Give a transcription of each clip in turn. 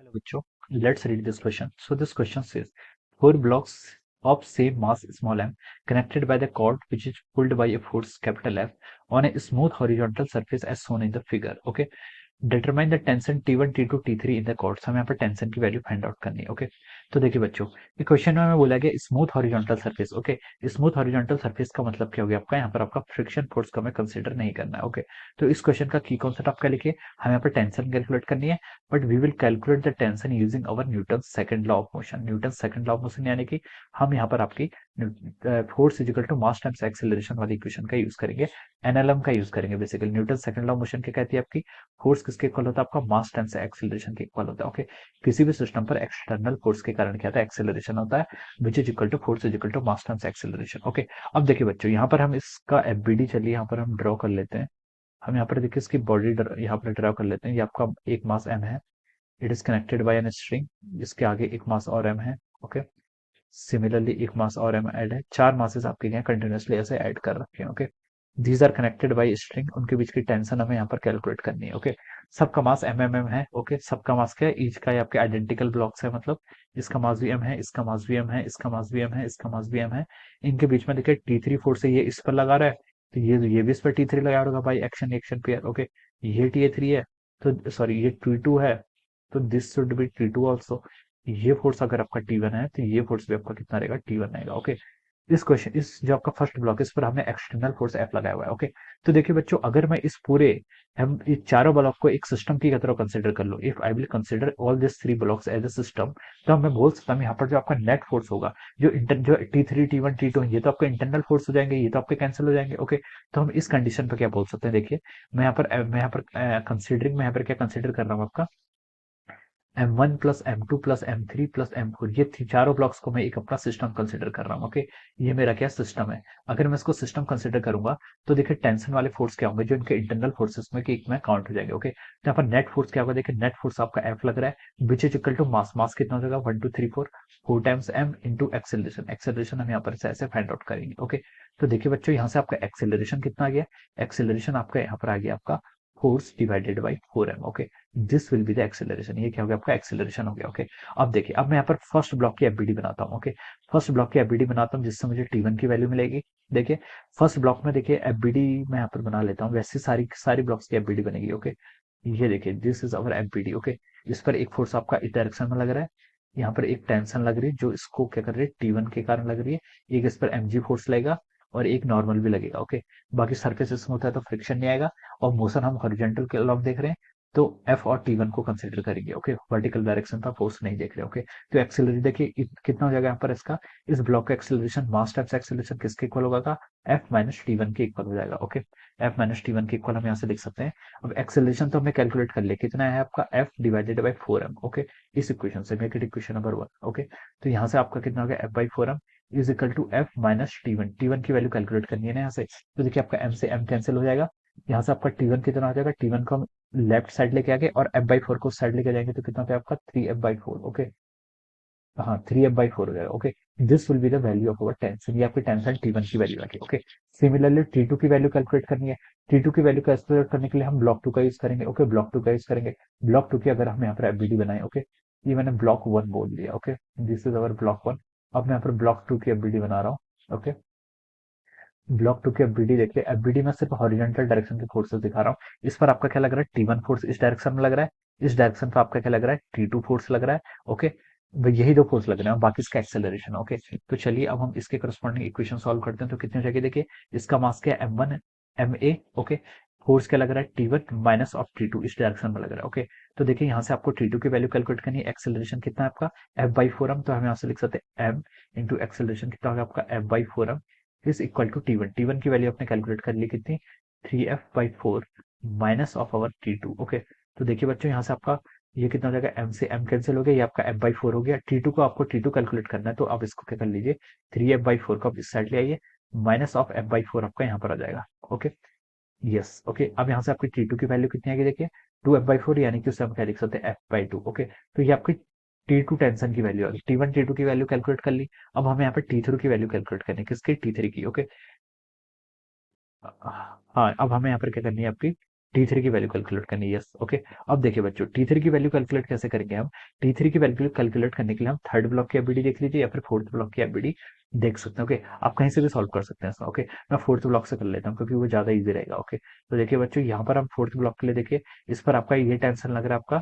Hello, bachcho. Let's read this question. So this question says, four blocks of same mass small m connected by the cord which is pulled by a force capital F on a smooth horizontal surface as shown in the figure. Okay. Determine the tension T1 T2 T3 in the cords. हमें यहाँ पर tension की value find out करनी है। Okay, तो देखिए बच्चों, ये क्वेश्चन में हमें बोला गया smooth horizontal surface. Okay, smooth horizontal surface का मतलब क्या हो गया आपका, यहाँ पर आपका फ्रिक्शन फोर्स को हमें कंसीडर नहीं करना है। ओके, तो इस क्वेश्चन का की कॉन्सेप्ट आपका लिखिए, हमें यहाँ पर टेंशन कैलकुलेट करनी है, but we will calculate the tension using our Newton second law of motion. Newton second law of motion यानी कि हम यहाँ पर आपकी force is equal to mass times acceleration वाली इक्वेशन का यूज करेंगे, एनएलएम का यूज करेंगे। Basically Newton second law of motion क्या कहती है आपकी, फोर्स किसके इक्वल होता है आपका, मास टाइम्स एक्सेलरेशन के इक्वल होता है। ओके, किसी भी सिस्टम पर एक्सटर्नल फोर्स के कारण क्या होता है, एक्सेलरेशन होता है, which is equal to force is equal to mass times acceleration. Okay, अब देखिए बच्चों, यहाँ पर हम इसका एफबीडी चलिए यहाँ पर हम ड्रॉ कर लेते हैं। हम यहाँ पर देखिए इसकी बॉडी यहाँ पर ड्रॉ कर लेते हैं। ये आपका एक मास एम है, it is connected by an string, इसके आगे एक मास और एम है। ओके, सिमिलरली एक मास और एम ऐड है, चार मासेस आपके यहाँ कंटिन्यूसली ऐसे ऐड कर रखे हैं। Okay, these are connected by string, उनके बीच की टेंशन हमें यहाँ पर कैलकुलेट करनी है। ओके, सबका मास एम है। ओके, सबका मास क्या है, ईच का, ये आपके आइडेंटिकल ब्लॉक्स है, मतलब इसका मास भी एम है, इसका मास भी एम है, इसका मास भी एम है, इसका मास भी एम है। इनके बीच में देखिए T3 फोर्स है, ये इस पर लगा रहा है, तो ये भी इस पर T3 लगा होगा by action action pair. Okay, ये T3 है, तो सॉरी ये T2 है, तो this should be T2 also. ये फोर्स अगर आपका T1 है, तो ये फोर्स भी आपका कितना रहेगा, T1 रहेगा। ओके, इस क्वेश्चन, इस जो आपका फर्स्ट ब्लॉक है, इस पर हमने एक्सटर्नल फोर्स एफ लगाया हुआ है। ओके, तो देखिए बच्चों, अगर मैं इस पूरे, हम इस चारों ब्लॉक को एक सिस्टम की तरह कंसिडर कर लो, if I will consider all this three blocks as a system, तो मैं बोल सकता हूँ यहाँ पर जो आपका नेट फोर्स होगा, जो T3 T1 T2 ये तो आपके इंटरनल फोर्स हो जाएंगे, ये तो आपके कैंसिल हो जाएंगे। ओके, तो हम इस कंडीशन पर क्या बोल सकते हैं, देखिए मैं यहाँ पर कंसिडरिंग, मैं यहाँ पर क्या कंसिडर कर रहा हूँ आपका, M1 plus M2 plus M3 plus M4, ये चारों ब्लॉक्स को मैं एक अपना सिस्टम कंसिडर कर रहा हूँ। ओके, ये मेरा क्या सिस्टम है। अगर मैं इसको सिस्टम कंसिडर करूंगा, तो देखिए टेंशन वाले फोर्स क्या होंगे, जो इनके इंटरनल फोर्सेस में में काउंट हो जाएंगे। ओके, तो यहाँ पर नेट फोर्स क्या होगा, देखिए नेट फोर्स आपका F लग रहा है, which is equal to mass. Mass कितना हो जाएगा, 1 2 3 4, 4 times M into acceleration. Acceleration हम यहाँ पर ऐसे फाइंड आउट करेंगे। ओके, तो देखिए बच्चों, यहाँ से आपका एक्सेलरेशन कितना आ गया, एक्सेलरेशन आपका यहाँ पर आ गया आपका force divided by 4m। Okay, this will be the acceleration, ये क्या हो गया आपका, एक्सेलरेशन हो गया। ओके, अब देखिए, अब मैं यहाँ पर फर्स्ट ब्लॉक की एफबीडी बनाता हूँ। ओके, फर्स्ट ब्लॉक की एफबीडी बनाता हूँ, जिससे मुझे T1 की वैल्यू मिलेगी। देखिए, फर्स्ट ब्लॉक में देखिए एफबीडी मैं यहाँ पर बना लेता हूँ, वैसे सारी सारी ब्लॉक्स की एफबीडी बनेगी। ओके, ये देखिए, this is our FBD. Okay, इस पर एक फोर्स आपका इस डायरेक्शन में लग रहा है, यहाँ पर एक टेंशन लग रही है जो इसको क्या कर रही है, T1 के कारण लग रही है, एक इस पर mg फोर्स लगेगा, और एक नॉर्मल भी लगेगा। ओके, बाकी सरफेस स्मूथ है तो फ्रिक्शन नहीं आएगा, और मोशन हम हॉरिजॉन्टल के अलॉन्ग देख रहे हैं, तो एफ और T1 को कंसिडर करेंगे। ओके, वर्टिकल डायरेक्शन पर फोर्स नहीं देख रहे। ओके, तो एक्सेलरेशन देखिए कितना हो जाएगा यहाँ पर इसका, इस ब्लॉक का एक्सेलरेशन मास टाइम्स एक्सेलरेशन किसके इक्वल होगा, एफ माइनस T1 के इक्वल हो जाएगा। ओके, एफ माइनस T1 के इक्वल हम यहाँ से लिख सकते हैं। अब एक्सेलरेशन तो हमें कैलकुलेट कर ले, कितना है आपका, F divided by 4m। Okay, इस इक्वेशन से, make it equation number 1। Okay, तो यहाँ से आपका कितना हो गया, F by 4m is equal to F minus T1। T1 की वैल्यू कैलकुलेट करनी है ना यहाँ से, तो देखिए आपका m से m कैंसिल हो जाएगा, यहाँ से आपका T1 कितना हो जाएगा, T1 को हम लेफ्ट साइड लेके आगे, और एफ बाई 4 को साइड लेके जाएंगे, तो कितना पे आपका 3f/4। ओके, हाँ 3f/4 हो जाएगा। Okay, this will be the value of our tension, ये आपकी टेंशन T1 की वैल्यू आगे। ओके, सिमिलरली T2 की वैल्यू कैलकुलेट करनी है। T2 की वैल्यू कैलकुलेट करने के लिए हम ब्लॉक 2 का यूज करेंगे। ओके, ब्लॉक 2 का यूज करेंगे। ब्लॉक 2 की अगर हम यहाँ पर एफबीडी बनाए, ओके, ये मैंने ब्लॉक 1 बोल दिया। Okay, this is our block 1। अब मैं यहाँ पर ब्लॉक 2 की एफबीडी बना रहा हूँ। ओके, ब्लॉक 2 की एफबीडी देखिए, एफबीडी में सिर्फ हॉरिजॉन्टल डायरेक्शन के फोर्सेस दिखा रहा हूँ। इस पर आपका क्या लग रहा है, T1 फोर्स इस डायरेक्शन में लग रहा है, इस डायरेक्शन पर आपका क्या लग रहा है, T2 फोर्स लग रहा है। ओके, यही दो फोर्स लग रहे हैं, बाकी इसका एक्सेलरेशन। ओके, तो चलिए अब हम इसके करस्पॉन्डिंग इक्वेशन सॉल्व करते हैं। तो कितनी हो जाएगी, देखिए इसका मास क्या है, M1 ma। ओके, फोर्स क्या लग रहा है, T1 माइनस ऑफ T2 इस डायरेक्शन में लग रहा है। ओके, तो देखिए यहाँ से आपको T2 की वैल्यू कैलकुलेट करनी है, एक्सेलरेशन कितना है आपका, f/4m, तो हम यहाँ से लिख सकते हैं m इंटू एक्सेलरेशन कितना होगा आपका, f/4m is equal to T1। T1 की वैल्यू आपने कैलकुलेट कर ली कितनी, 3f/4 minus of our T2। Okay, तो देखिए बच्चों, यहाँ से आपका ये कितना हो जाएगा, m से m कैंसिल हो गया, ये आपका f/4 हो गया। T2 को आपको T2 कैलकुलेट करना है, तो आप इसको क्या कर लीजिए, 3f/4 को आप इस साइड ले आइए, माइनस ऑफ f/4 आपका यहाँ पर आ जाएगा। Okay, yes. ओके, अब यहाँ से आपकी T2 की वैल्यू कितनी आएगी, देखिए 2f/4, यानी कि उसे हम क्या लिख सकते हैं, f/2। ओके, तो ये आपकी T2 टेंशन की वैल्यू आ गई। T1 T2 की वैल्यू कैलकुलेट कर ली। अब हमें यहाँ पे T3 की वैल्यू कैलकुलेट करनी है, किसकी, T3 की। ओके, हाँ, अब हमें यहाँ पर क्या करनी है आपकी, T3 की वैल्यू कैलकुलेट करनी है। Yes okay. अब देखिए बच्चों, T3 की वैल्यू कैलकुलेट कैसे करेंगे हम। T3 की वैल्यू कैलकुलेट करने के लिए हम थर्ड ब्लॉक की एफबीडी देख लीजिए या फिर फोर्थ ब्लॉक की एफबीडी देख सकते हैं। ओके, आप कहीं से भी सॉल्व कर सकते हैं इसमें। ओके, मैं फोर्थ ब्लॉक से कर लेता हूँ क्योंकि वो ज्यादा इजी रहेगा। ओके, तो देखिए बच्चों, यहाँ पर हम फोर्थ ब्लॉक के लिए देखिए, इस पर आपका ये टेंशन लग रहा है, आपका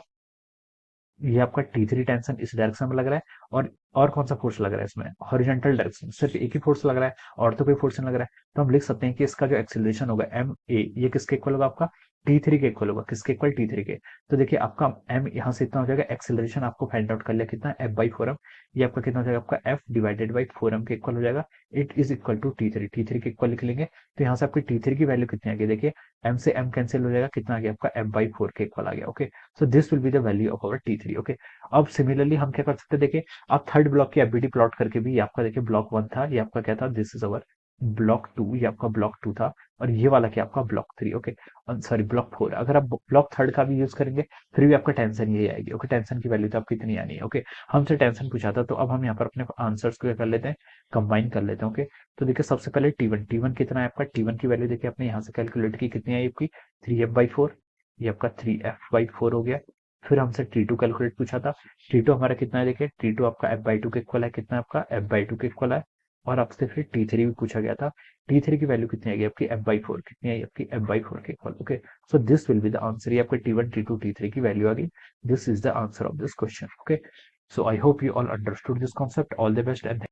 ये आपका T3 टेंशन इस डायरेक्शन में लग रहा है। और कौन सा फोर्स लग रहा है इसमें, हॉरिजॉन्टल डायरेक्शन, सिर्फ एक ही फोर्स लग रहा है और तो कोई फोर्स नहीं लग रहा है। तो हम लिख सकते हैं कि इसका जो एक्सेलरेशन होगा एम ए, ये किसके इक्वल होगा, आपका T3 के इक्वल होगा। किसके इक्वल, T3 के। तो देखिए आपका एम यहाँ से इतना हो जाएगा, एक्सेलरेशन आपको फाइंड आउट कर लिया कितना, एफ बाई फोर एम। ये आपका कितना हो जाएगा, आपका F divided by four M के इक्वल हो जाएगा। It is equal to T3, T3 के इक्वल लिख लेंगे। तो यहाँ से आपकी T3 की वैल्यू कितनी आ गई, देखिए एम से एम कैंसिल हो जाएगा, कितना आ गया आपका, एफ बाई फोर के इक्वल आ गया। Okay, so this will be the value of our T3। Okay, अब सिमिलरली हम क्या कर सकते हैं, देखिए आप थर्ड ब्लॉक की एफबीडी प्लॉट करके भी, ये आपका देखिए ब्लॉक वन था, ये आपका क्या था, this is our block two, ये आपका ब्लॉक टू था। और ये वाला क्या आपका block three. Okay, sorry block four. अगर आप ब्लॉक थर्ड का भी यूज करेंगे फिर भी आपका टेंशन यही आएगी। ओके, टेंशन की वैल्यू तो आपकी इतनी आनी है। ओके, हमसे टेंशन पूछा था, तो अब हम यहाँ पर अपने आंसर्स को क्या कर लेते हैं, कंबाइन कर लेते हैं। ओके, तो देखिए सबसे पहले टी वन कितना है आपका, टी वन की वैल्यू देखिए आपने यहाँ से कैलकुलेट की, कितनी आई आपकी, थ्री एफ बाई फोर। ये आपका थ्री एफ बाई फोर हो गया। फिर हमसे T2 कैलकुलेट पूछा था। T2 हमारा कितना है, देखिए T2 आपका एफ बाई टू के इक्वल है, कितना है आपका, एफ बाई टू के इक्वल है। और आपसे फिर T3 भी पूछा गया था। T3 की वैल्यू कितनी आएगी आपकी, एफ बाई फोर, कितनी आई आपकी, एफ बाई फोर के equal. Okay, so this will be the answer. ये आपके T1 T2 T3 की वैल्यू आ गई। This is the answer of this question. Okay, so I hope you all understood this concept. All the best and